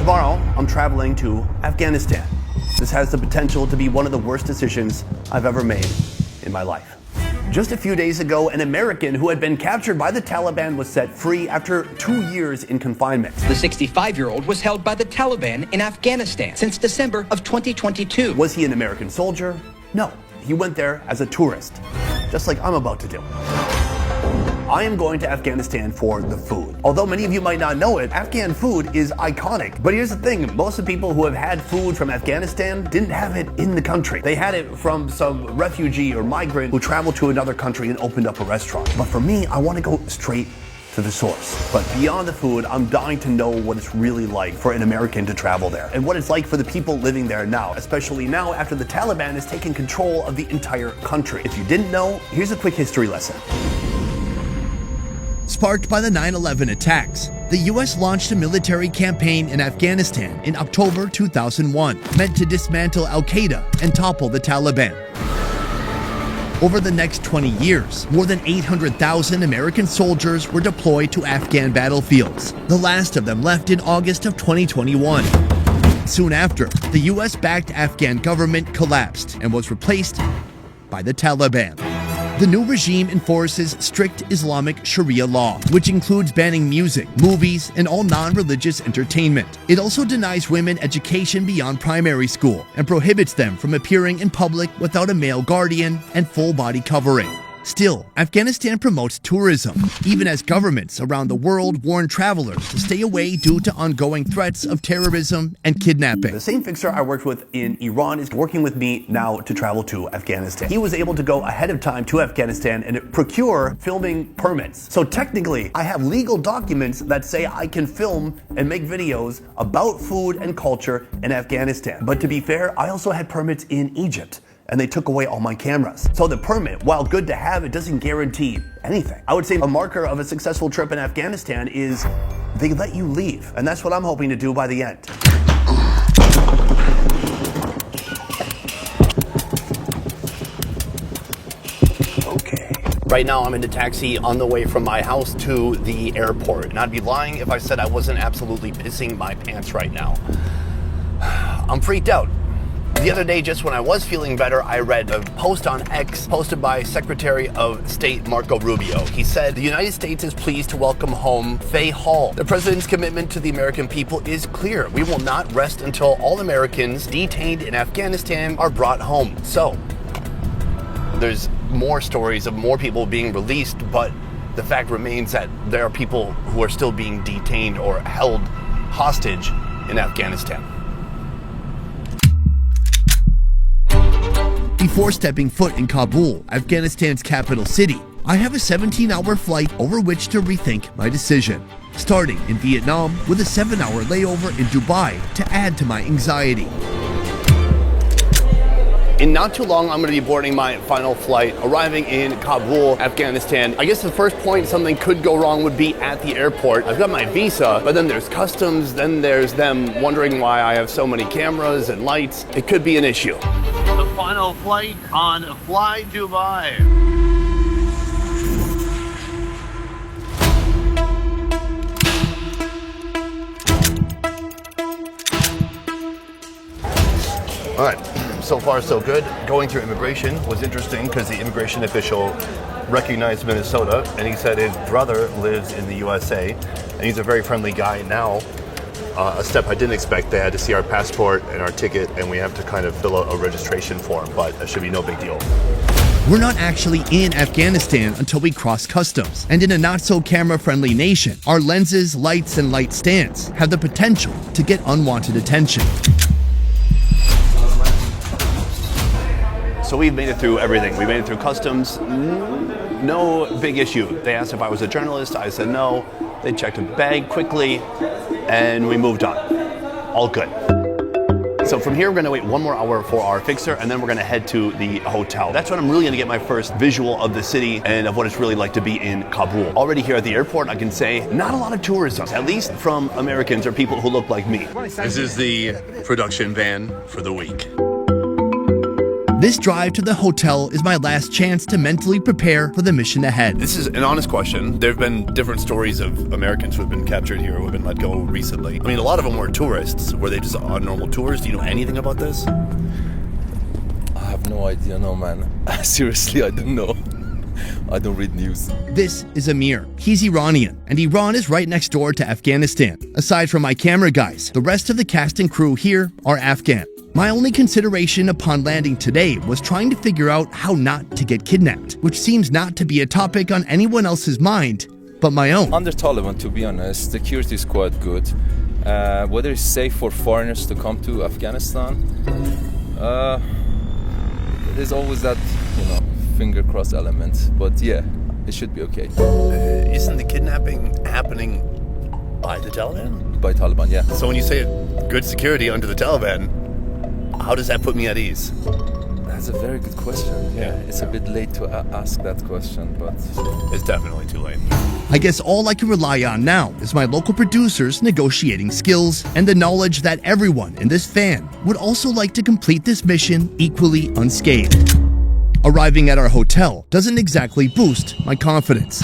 Tomorrow, I'm traveling to Afghanistan. This has the potential to be one of the worst decisions I've ever made in my life. Just a few days ago, an American who had been captured by the Taliban was set free after 2 years in confinement. The 65-year-old was held by the Taliban in Afghanistan since December of 2022. Was he an American soldier? No, he went there as a tourist, just like I'm about to do. I am going to Afghanistan for the food. Although many of you might not know it, Afghan food is iconic. But here's the thing, most of the people who have had food from Afghanistan didn't have it in the country. They had it from some refugee or migrant who traveled to another country and opened up a restaurant. But for me, I want to go straight to the source. But beyond the food, I'm dying to know what it's really like for an American to travel there and what it's like for the people living there now, especially now after the Taliban has taken control of the entire country. If you didn't know, here's a quick history lesson. Sparked by the 9/11 attacks, the U.S. launched a military campaign in Afghanistan in October 2001, meant to dismantle al-Qaeda and topple the Taliban. Over the next 20 years, more than 800,000 American soldiers were deployed to Afghan battlefields. The last of them left in August of 2021. Soon after, the U.S.-backed Afghan government collapsed and was replaced by the Taliban. The new regime enforces strict Islamic Sharia law, which includes banning music, movies, and all non-religious entertainment. It also denies women education beyond primary school and prohibits them from appearing in public without a male guardian and full body covering. Still, Afghanistan promotes tourism, even as governments around the world warn travelers to stay away due to ongoing threats of terrorism and kidnapping. The same fixer I worked with in Iran is working with me now to travel to Afghanistan. He was able to go ahead of time to Afghanistan and procure filming permits. So technically, I have legal documents that say I can film and make videos about food and culture in Afghanistan. But to be fair, I also had permits in Egypt, and they took away all my cameras. So the permit, while good to have, it doesn't guarantee anything. I would say a marker of a successful trip in Afghanistan is they let you leave, and that's what I'm hoping to do by the end. Okay. Right now I'm in a taxi on the way from my house to the airport, and I'd be lying if I said I wasn't absolutely pissing my pants right now. I'm freaked out. The other day, just when I was feeling better, I read a post on X posted by Secretary of State Marco Rubio. He said, the United States is pleased to welcome home Faye Hall. The president's commitment to the American people is clear. We will not rest until all Americans detained in Afghanistan are brought home. So, there's more stories of more people being released, but the fact remains that there are people who are still being detained or held hostage in Afghanistan. Before stepping foot in Kabul, Afghanistan's capital city, I have a 17-hour flight over which to rethink my decision. Starting in Vietnam with a 7-hour layover in Dubai to add to my anxiety. In not too long, I'm going to be boarding my final flight, arriving in Kabul, Afghanistan. I guess the first point something could go wrong would be at the airport. I've got my visa, but then there's customs, then there's them wondering why I have so many cameras and lights. It could be an issue. The final flight on Fly Dubai. All right. So far, so good. Going through immigration was interesting because the immigration official recognized Minnesota, and he said his brother lives in the USA, and he's a very friendly guy. Now, a step I didn't expect, they had to see our passport and our ticket, and we have to kind of fill out a registration form, but that should be no big deal. We're not actually in Afghanistan until we cross customs, and in a not-so-camera-friendly nation, our lenses, lights, and light stands have the potential to get unwanted attention. So we've made it through everything. We made it through customs, no big issue. They asked if I was a journalist, I said no. They checked a bag quickly, and we moved on. All good. So from here, we're gonna wait 1 more hour for our fixer, and then we're gonna head to the hotel. That's when I'm really gonna get my first visual of the city and of what it's really like to be in Kabul. Already here at the airport, I can say, not a lot of tourism, at least from Americans or people who look like me. This is the production van for the week. This drive to the hotel is my last chance to mentally prepare for the mission ahead. This is an honest question. There have been different stories of Americans who have been captured here, who have been let go recently. I mean, a lot of them were tourists. Were they just on normal tours? Do you know anything about this? I have no idea, no man. Seriously, I don't know. I don't read news. This is Amir. He's Iranian, and Iran is right next door to Afghanistan. Aside from my camera guys, the rest of the cast and crew here are Afghan. My only consideration upon landing today was trying to figure out how not to get kidnapped, which seems not to be a topic on anyone else's mind but my own. Under Taliban, to be honest, security is quite good. Whether it's safe for foreigners to come to Afghanistan, there's always that, finger cross element. But yeah, it should be okay. Isn't the kidnapping happening by the Taliban? By Taliban, yeah. So when you say good security under the Taliban, how does that put me at ease? That's a very good question. Yeah, it's a bit late to ask that question, but it's definitely too late. I guess all I can rely on now is my local producers' negotiating skills and the knowledge that everyone in this van would also like to complete this mission equally unscathed. Arriving at our hotel doesn't exactly boost my confidence.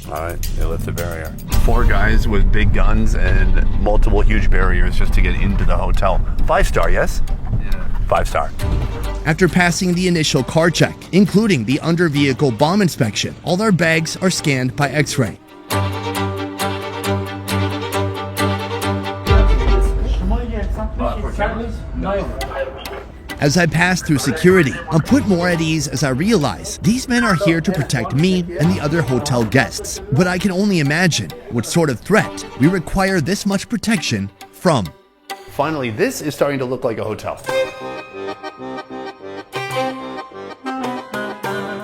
All right, they lift the barrier. 4 guys with big guns and multiple huge barriers just to get into the hotel. 5-star, yes? yeah. 5-star. After passing the initial car check, including the under-vehicle bomb inspection, all our bags are scanned by X-ray. As I pass through security, I'm put more at ease as I realize these men are here to protect me and the other hotel guests. But I can only imagine what sort of threat we require this much protection from. Finally, this is starting to look like a hotel.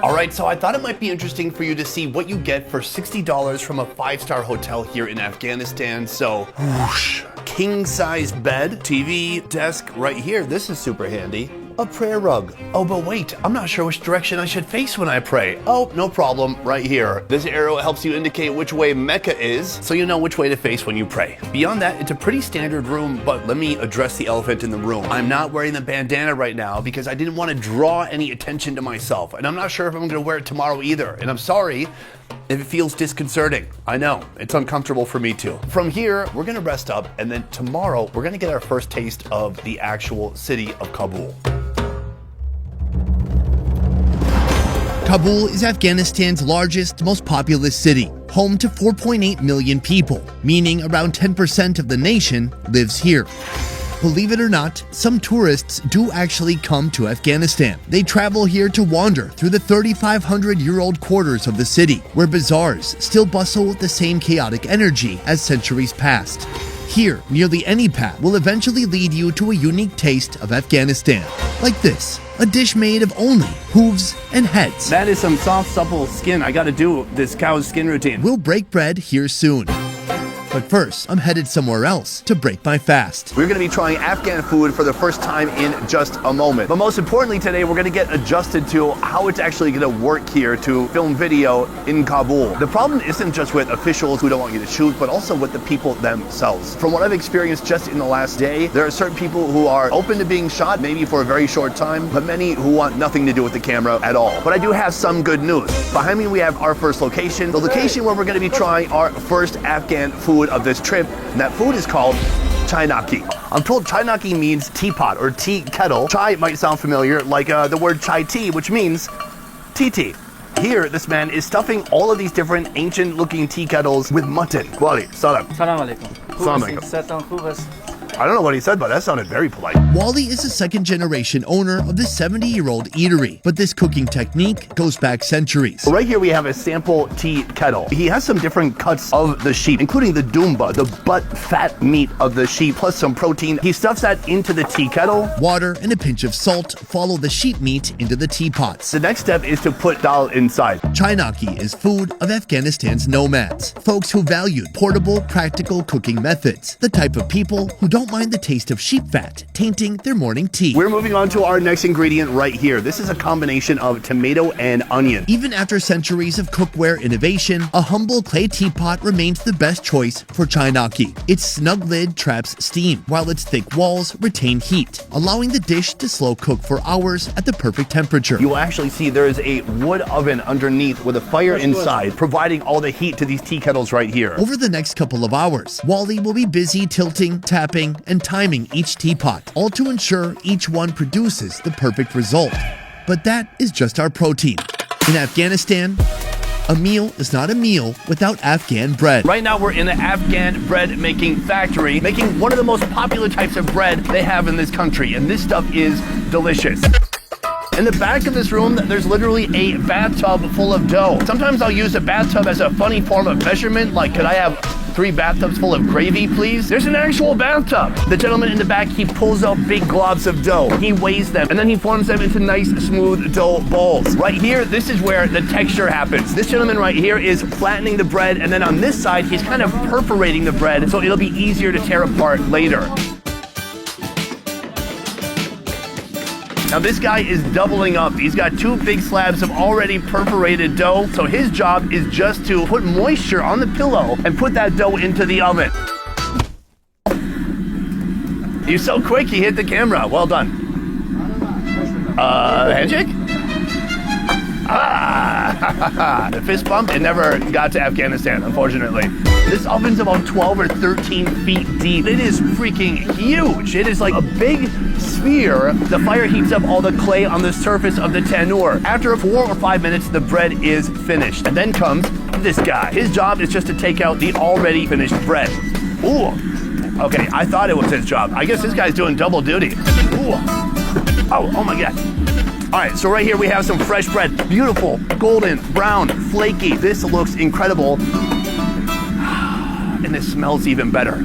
All right, so I thought it might be interesting for you to see what you get for $60 from a 5-star hotel here in Afghanistan. So, whoosh, king-size bed, TV, desk right here. This is super handy. A prayer rug. Oh, but wait, I'm not sure which direction I should face when I pray. Oh, no problem, right here. This arrow helps you indicate which way Mecca is, so you know which way to face when you pray. Beyond that, it's a pretty standard room, but let me address the elephant in the room. I'm not wearing the bandana right now because I didn't want to draw any attention to myself, and I'm not sure if I'm gonna wear it tomorrow either, and I'm sorry if it feels disconcerting. I know, it's uncomfortable for me too. From here, we're gonna rest up, and then tomorrow, we're gonna get our first taste of the actual city of Kabul. Kabul is Afghanistan's largest, most populous city, home to 4.8 million people, meaning around 10% of the nation lives here. Believe it or not, some tourists do actually come to Afghanistan. They travel here to wander through the 3,500-year-old quarters of the city, where bazaars still bustle with the same chaotic energy as centuries past. Here, nearly any path will eventually lead you to a unique taste of Afghanistan. Like this, a dish made of only hooves and heads. That is some soft, supple skin. I gotta do this cow's skin routine. We'll break bread here soon. But first, I'm headed somewhere else to break my fast. We're gonna be trying Afghan food for the first time in just a moment. But most importantly today, we're gonna get adjusted to how it's actually gonna work here to film video in Kabul. The problem isn't just with officials who don't want you to shoot, but also with the people themselves. From what I've experienced just in the last day, there are certain people who are open to being shot, maybe for a very short time, but many who want nothing to do with the camera at all. But I do have some good news. Behind me, we have our first location, the location where we're gonna be trying our first Afghan food of this trip, and that food is called chainaki. I'm told chainaki means teapot or tea kettle. Chai might sound familiar, like the word chai tea, which means tea. Here, this man is stuffing all of these different ancient-looking tea kettles with mutton. Wali, salam. Salam alaikum. Salam alaikum. I don't know what he said, but that sounded very polite. Wally is a second-generation owner of this 70-year-old eatery, but this cooking technique goes back centuries. Right here we have a sample tea kettle. He has some different cuts of the sheep, including the dumba, the butt fat meat of the sheep, plus some protein. He stuffs that into the tea kettle. Water and a pinch of salt follow the sheep meat into the teapots. The next step is to put dal inside. Chainaki is food of Afghanistan's nomads, folks who valued portable, practical cooking methods, the type of people who don't don't mind the taste of sheep fat tainting their morning tea. We're moving on to our next ingredient right here. This is a combination of tomato and onion. Even after centuries of cookware innovation, a humble clay teapot remains the best choice for chainaki. Its snug lid traps steam, while its thick walls retain heat, allowing the dish to slow cook for hours at the perfect temperature. You will actually see there is a wood oven underneath with a fire inside, providing all the heat to these tea kettles right here. Over the next couple of hours, Wally will be busy tilting, tapping, and timing each teapot, all to ensure each one produces the perfect result. But that is just our protein. In Afghanistan, a meal is not a meal without Afghan bread. Right now we're in the Afghan bread making factory, making one of the most popular types of bread they have in this country, and this stuff is delicious. In the back of this room, there's literally a bathtub full of dough. Sometimes I'll use a bathtub as a funny form of measurement, like could I have 3 bathtubs full of gravy, please? There's an actual bathtub. The gentleman in the back, he pulls out big globs of dough. He weighs them, and then he forms them into nice, smooth dough balls. Right here, this is where the texture happens. This gentleman right here is flattening the bread, and then on this side, he's kind of perforating the bread, so it'll be easier to tear apart later. Now this guy is doubling up. He's got 2 big slabs of already perforated dough, so his job is just to put moisture on the pillow and put that dough into the oven. You're so quick, you hit the camera. Well done. Handshake? The fist bump, it never got to Afghanistan, unfortunately. This oven's about 12 or 13 feet deep. It is freaking huge. It is like a big sphere. The fire heats up all the clay on the surface of the tannoor. After 4 or 5 minutes, the bread is finished. And then comes this guy. His job is just to take out the already finished bread. Ooh. Okay, I thought it was his job. I guess this guy's doing double duty. Ooh. Oh my God. All right, so right here we have some fresh bread. Beautiful, golden, brown, flaky. This looks incredible. And it smells even better.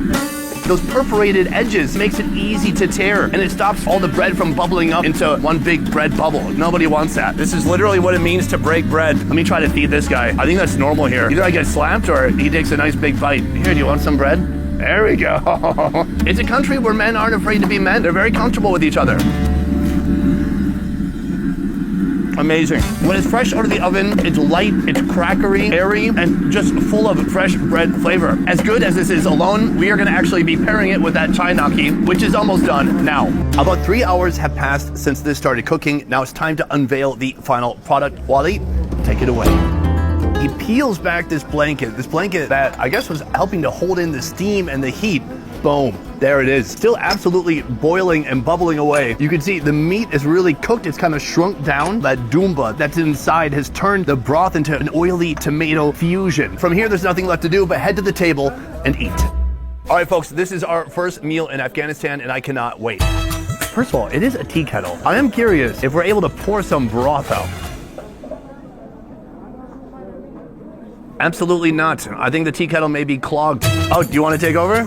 Those perforated edges makes it easy to tear, and it stops all the bread from bubbling up into one big bread bubble. Nobody wants that. This is literally what it means to break bread. Let me try to feed this guy. I think that's normal here. Either I get slapped or he takes a nice big bite. Here, do you want some bread? There we go. It's a country where men aren't afraid to be men. They're very comfortable with each other. Amazing. When it's fresh out of the oven, it's light, it's crackery, airy, and just full of fresh bread flavor. As good as this is alone, we are going to actually be pairing it with that chainaki, which is almost done now. About 3 hours have passed since this started cooking. Now it's time to unveil the final product. Wally, take it away. He peels back this blanket that I guess was helping to hold in the steam and the heat. Boom. There it is. Still absolutely boiling and bubbling away. You can see the meat is really cooked. It's kind of shrunk down. That dumba that's inside has turned the broth into an oily tomato fusion. From here, there's nothing left to do but head to the table and eat. All right, folks, this is our first meal in Afghanistan, and I cannot wait. First of all, it is a tea kettle. I am curious if we're able to pour some broth out. Absolutely not. I think the tea kettle may be clogged. Oh, do you want to take over?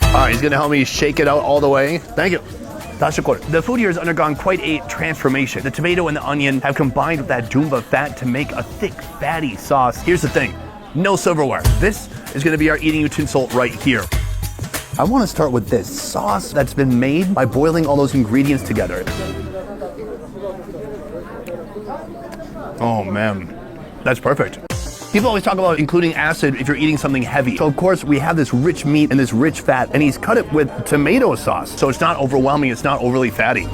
All right, he's gonna help me shake it out all the way. Thank you. The food here has undergone quite a transformation. The tomato and the onion have combined with that dumba fat to make a thick, fatty sauce. Here's the thing, no silverware. This is gonna be our eating utensil right here. I wanna start with this sauce that's been made by boiling all those ingredients together. Oh man, that's perfect. People always talk about including acid if you're eating something heavy. So of course we have this rich meat and this rich fat, and he's cut it with tomato sauce. So it's not overwhelming, it's not overly fatty.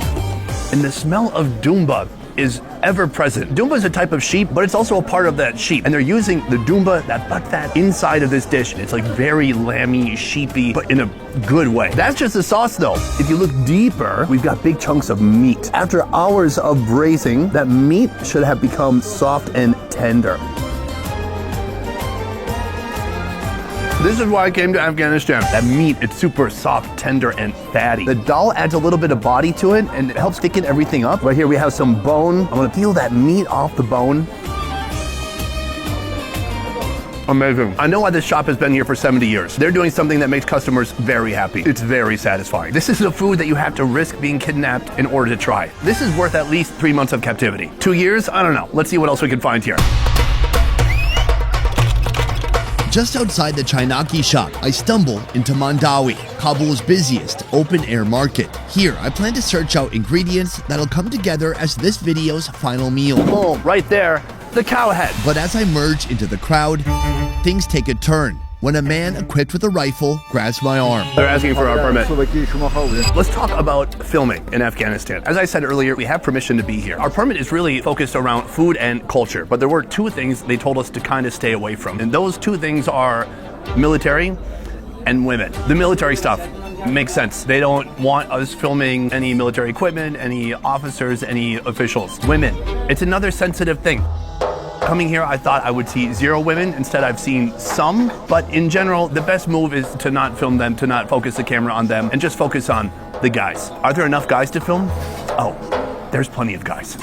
And the smell of dumba is ever present. Dumba is a type of sheep, but it's also a part of that sheep. And they're using the dumba, that butt fat, inside of this dish. It's like very lamby, sheepy, but in a good way. That's just the sauce though. If you look deeper, we've got big chunks of meat. After hours of braising, that meat should have become soft and tender. This is why I came to Afghanistan. That meat, it's super soft, tender, and fatty. The dal adds a little bit of body to it, and it helps thicken everything up. Right here we have some bone. I'm gonna peel that meat off the bone. Amazing. I know why this shop has been here for 70 years. They're doing something that makes customers very happy. It's very satisfying. This is a food that you have to risk being kidnapped in order to try. This is worth at least 3 months of captivity. 2 years? I don't know. Let's see what else we can find here. Just outside the Chinaki shop, I stumble into Mandawi, Kabul's busiest open-air market. Here, I plan to search out ingredients that'll come together as this video's final meal. Boom, right there, the cow head. But as I merge into the crowd, things take a turn when a man equipped with a rifle grabs my arm. They're asking for our permit. Let's talk about filming in Afghanistan. As I said earlier, we have permission to be here. Our permit is really focused around food and culture, but there were two things they told us to kind of stay away from. And those two things are military and women. The military stuff makes sense. They don't want us filming any military equipment, any officers, any officials. Women, it's another sensitive thing. Coming here, I thought I would see 0 women. Instead, I've seen some. But in general, the best move is to not film them, to not focus the camera on them, and just focus on the guys. Are there enough guys to film? Oh, there's plenty of guys.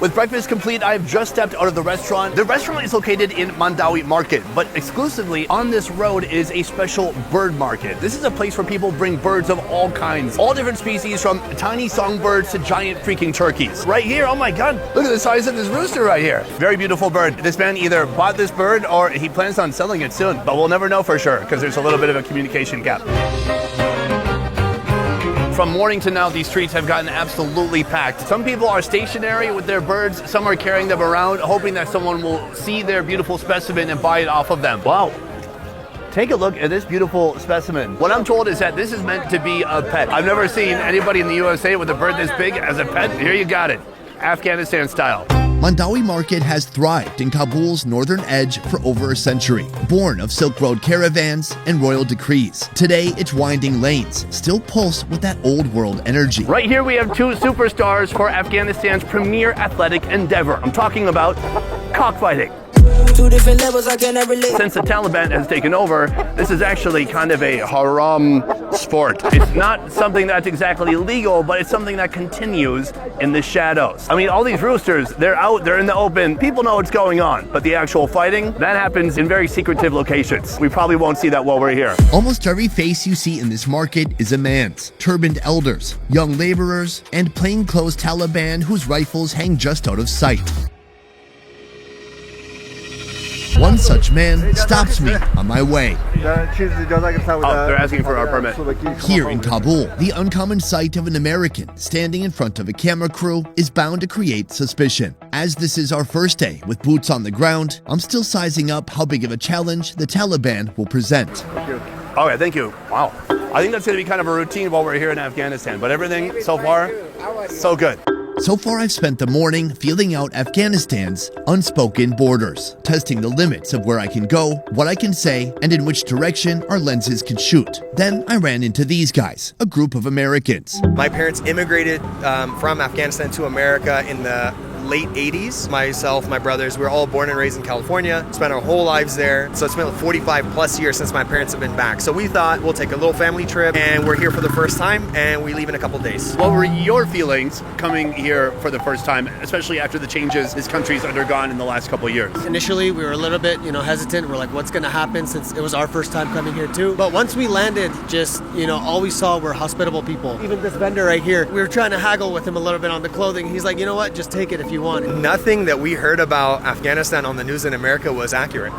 With breakfast complete, I've just stepped out of the restaurant. The restaurant is located in Mandawi Market, but exclusively on this road is a special bird market. This is a place where people bring birds of all kinds, all different species, from tiny songbirds to giant freaking turkeys. Right here, oh my God, look at the size of this rooster right here. Very beautiful bird. This man either bought this bird or he plans on selling it soon, but we'll never know for sure because there's a little bit of a communication gap. From morning to now, these streets have gotten absolutely packed. Some people are stationary with their birds. Some are carrying them around, hoping that someone will see their beautiful specimen and buy it off of them. Wow. Take a look at this beautiful specimen. What I'm told is that this is meant to be a pet. I've never seen anybody in the USA with a bird this big as a pet. Here you got it, Afghanistan style. Mandawi Market has thrived in Kabul's northern edge for over a century, born of Silk Road caravans and royal decrees. Today, its winding lanes still pulse with that old world energy. Right here, we have 2 superstars for Afghanistan's premier athletic endeavor. I'm talking about cockfighting. 2 different levels, I cannot relate. Since the Taliban has taken over, this is actually kind of a haram sport. It's not something that's exactly legal, but it's something that continues in the shadows. I mean, all these roosters, they're out, they're in the open. People know what's going on, but the actual fighting, that happens in very secretive locations. We probably won't see that while we're here. Almost every face you see in this market is a man's. Turbaned elders, young laborers, and plainclothes Taliban whose rifles hang just out of sight. One such man stops me on my way. Oh, they're asking for our permit. Here in Kabul, the uncommon sight of an American standing in front of a camera crew is bound to create suspicion. As this is our first day with boots on the ground, I'm still sizing up how big of a challenge the Taliban will present. Okay, thank you. Wow. I think that's going to be kind of a routine while we're here in Afghanistan, but everything so far, so good. So far, I've spent the morning feeling out Afghanistan's unspoken borders, testing the limits of where I can go, what I can say, and in which direction our lenses can shoot. Then I ran into these guys, a group of Americans. My parents immigrated from Afghanistan to America in the late 80s. Myself, my brothers, we were all born and raised in California, spent our whole lives there. So it's been 45 plus years since my parents have been back. So we thought we'll take a little family trip, and we're here for the first time, and we leave in a couple days. What were your feelings coming here for the first time, especially after the changes this country's undergone in the last couple of years? Initially, we were a little bit, hesitant. We're like, what's going to happen, since it was our first time coming here too. But once we landed, just, all we saw were hospitable people. Even this vendor right here, we were trying to haggle with him a little bit on the clothing. He's like, you know what, just take it if you want it. Nothing that we heard about Afghanistan on the news in America was accurate.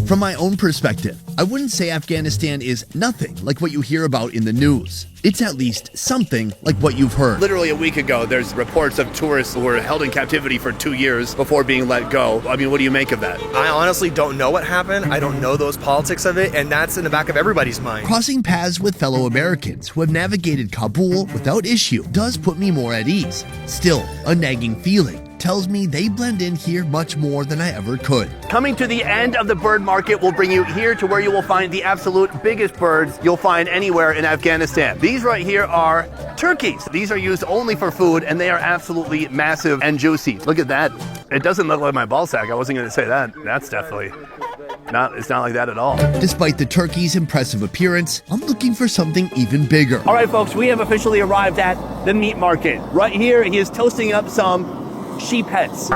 From my own perspective, I wouldn't say Afghanistan is nothing like what you hear about in the news. It's at least something like what you've heard. Literally a week ago, there's reports of tourists who were held in captivity for 2 years before being let go. I mean, what do you make of that? I honestly don't know what happened. I don't know those politics of it, and that's in the back of everybody's mind. Crossing paths with fellow Americans who have navigated Kabul without issue does put me more at ease. Still, a nagging feeling tells me they blend in here much more than I ever could. Coming to the end of the bird market will bring you here to where you will find the absolute biggest birds you'll find anywhere in Afghanistan. These right here are turkeys. These are used only for food, and they are absolutely massive and juicy. Look at that. It doesn't look like my ball sack. I wasn't going to say that. That's definitely it's not like that at all. Despite the turkey's impressive appearance, I'm looking for something even bigger. All right, folks, we have officially arrived at the meat market. Right here, he is toasting up some sheep heads.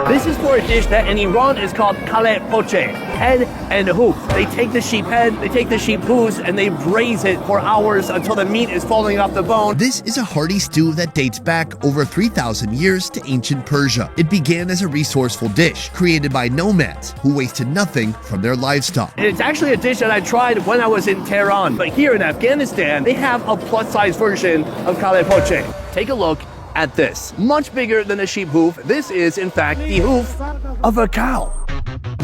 This is for a dish that in Iran is called kale poche. head and hoof. They take the sheep head, they take the sheep hooves, and they braise it for hours until the meat is falling off the bone. This is a hearty stew that dates back over 3,000 years to ancient Persia. It began as a resourceful dish created by nomads who wasted nothing from their livestock. And it's actually a dish that I tried when I was in Tehran. But here in Afghanistan, they have a plus-size version of kale poche. Take a look at this. Much bigger than a sheep hoof. This is, in fact, the hoof of a cow.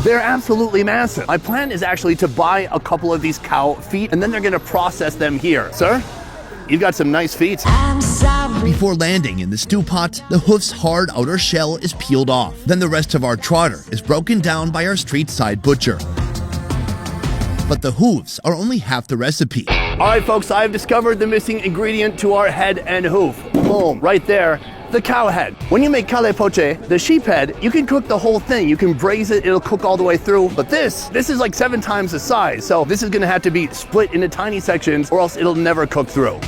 They're absolutely massive. My plan is actually to buy a couple of these cow feet, and then they're gonna process them here. Sir, you've got some nice feet. Before landing in the stew pot, the hoof's hard outer shell is peeled off. Then the rest of our trotter is broken down by our street side butcher. But the hooves are only half the recipe. All right, folks, I've discovered the missing ingredient to our head and hoof. Boom, right there, the cow head. When you make kale poche, the sheep head, you can cook the whole thing. You can braise it, it'll cook all the way through. But this is like 7 times the size. So this is gonna have to be split into tiny sections or else it'll never cook through.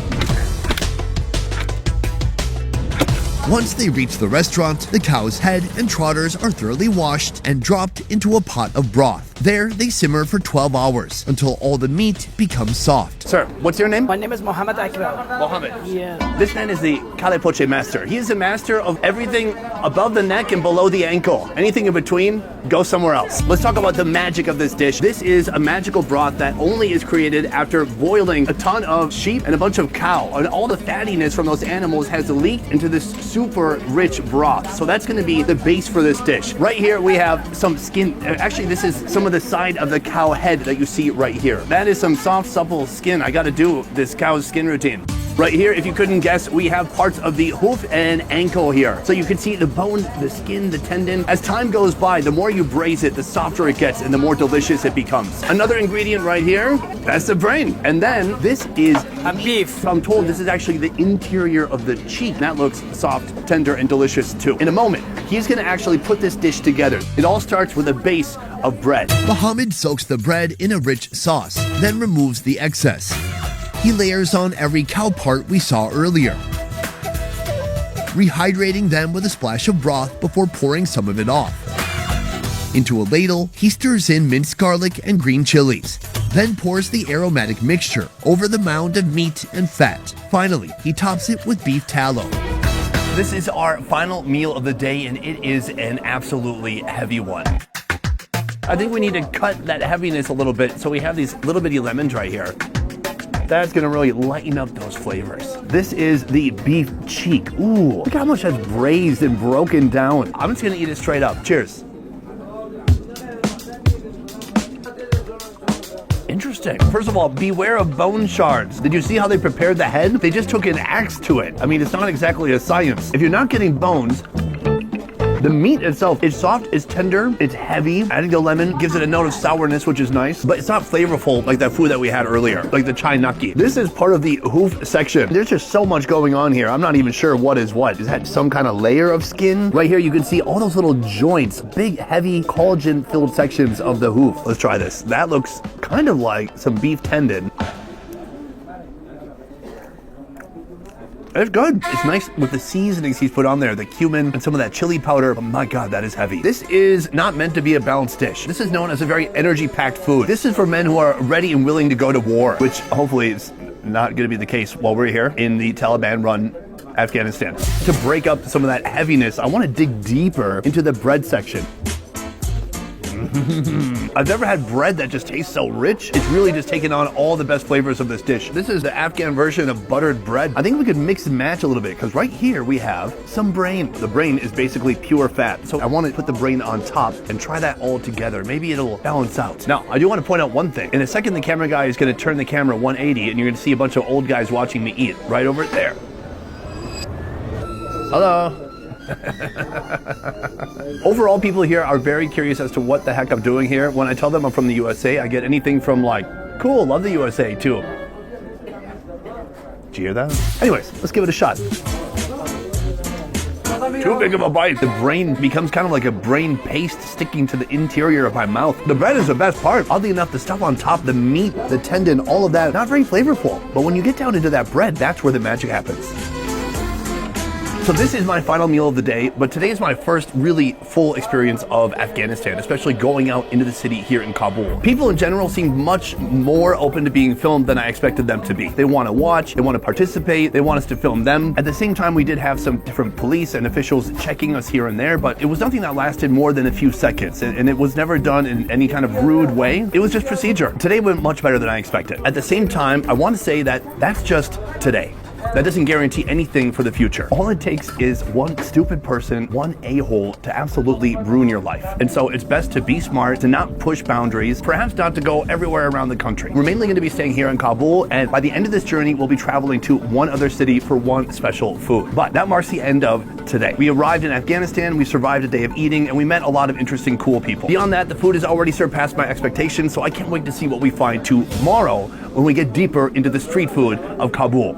Once they reach the restaurant, the cow's head and trotters are thoroughly washed and dropped into a pot of broth. There, they simmer for 12 hours until all the meat becomes soft. Sir, what's your name? My name is Mohammed Akbar. Mohammed. Yeah. This man is the kale poche master. He is the master of everything above the neck and below the ankle. Anything in between, go somewhere else. Let's talk about the magic of this dish. This is a magical broth that only is created after boiling a ton of sheep and a bunch of cow. And all the fattiness from those animals has leaked into this super rich broth. So that's gonna be the base for this dish. Right here, we have some skin. Actually, this is some of the side of the cow head that you see right here. That is some soft, supple skin. I gotta do this cow's skin routine. Right here, if you couldn't guess, we have parts of the hoof and ankle here. So you can see the bone, the skin, the tendon. As time goes by, the more you braise it, the softer it gets and the more delicious it becomes. Another ingredient right here, that's the brain. And then this is beef. I'm told this is actually the interior of the cheek. That looks soft, tender, and delicious too. In a moment, he's gonna actually put this dish together. It all starts with a base of bread. Mohammed soaks the bread in a rich sauce, then removes the excess. He layers on every cow part we saw earlier, rehydrating them with a splash of broth before pouring some of it off. Into a ladle, he stirs in minced garlic and green chilies, then pours the aromatic mixture over the mound of meat and fat. Finally, he tops it with beef tallow. This is our final meal of the day, and it is an absolutely heavy one. I think we need to cut that heaviness a little bit, so we have these little bitty lemons right here. That's gonna really lighten up those flavors. This is the beef cheek. Ooh, look how much that's braised and broken down. I'm just gonna eat it straight up. Cheers. Interesting. First of all, beware of bone shards. Did you see how they prepared the head? They just took an axe to it. I mean, it's not exactly a science. If you're not getting bones, the meat itself is soft, it's tender, it's heavy. Adding the lemon gives it a note of sourness, which is nice, but it's not flavorful like that food that we had earlier, like the chai naki. This is part of the hoof section. There's just so much going on here. I'm not even sure what is what. Is that some kind of layer of skin? Right here, you can see all those little joints, big, heavy, collagen-filled sections of the hoof. Let's try this. That looks kind of like some beef tendon. It's good. It's nice with the seasonings he's put on there, the cumin and some of that chili powder. Oh my God, that is heavy. This is not meant to be a balanced dish. This is known as a very energy-packed food. This is for men who are ready and willing to go to war, which hopefully is not going to be the case while we're here in the Taliban-run Afghanistan. To break up some of that heaviness, I want to dig deeper into the bread section. I've never had bread that just tastes so rich. It's really just taken on all the best flavors of this dish. This is the Afghan version of buttered bread. I think we could mix and match a little bit because right here we have some brain. The brain is basically pure fat. So I want to put the brain on top and try that all together. Maybe it'll balance out. Now, I do want to point out one thing. In a second, the camera guy is going to turn the camera 180 and you're going to see a bunch of old guys watching me eat right over there. Hello. Overall, people here are very curious as to what the heck I'm doing here. When I tell them I'm from the USA, I get anything from like, cool, love the USA too. Did you hear that? Anyways, let's give it a shot. Too big of a bite. The brain becomes kind of like a brain paste sticking to the interior of my mouth. The bread is the best part. Oddly enough, the stuff on top, the meat, the tendon, all of that, not very flavorful. But when you get down into that bread, that's where the magic happens. So this is my final meal of the day, but today is my first really full experience of Afghanistan, especially going out into the city here in Kabul. People in general seem much more open to being filmed than I expected them to be. They want to watch, they want to participate, they want us to film them. At the same time, we did have some different police and officials checking us here and there, but it was nothing that lasted more than a few seconds, and it was never done in any kind of rude way. It was just procedure. Today went much better than I expected. At the same time, I want to say that that's just today. That doesn't guarantee anything for the future. All it takes is one stupid person, one a-hole to absolutely ruin your life. And so it's best to be smart, to not push boundaries, perhaps not to go everywhere around the country. We're mainly going to be staying here in Kabul, and by the end of this journey, we'll be traveling to one other city for one special food. But that marks the end of today. We arrived in Afghanistan, we survived a day of eating, and we met a lot of interesting, cool people. Beyond that, the food has already surpassed my expectations, so I can't wait to see what we find tomorrow when we get deeper into the street food of Kabul.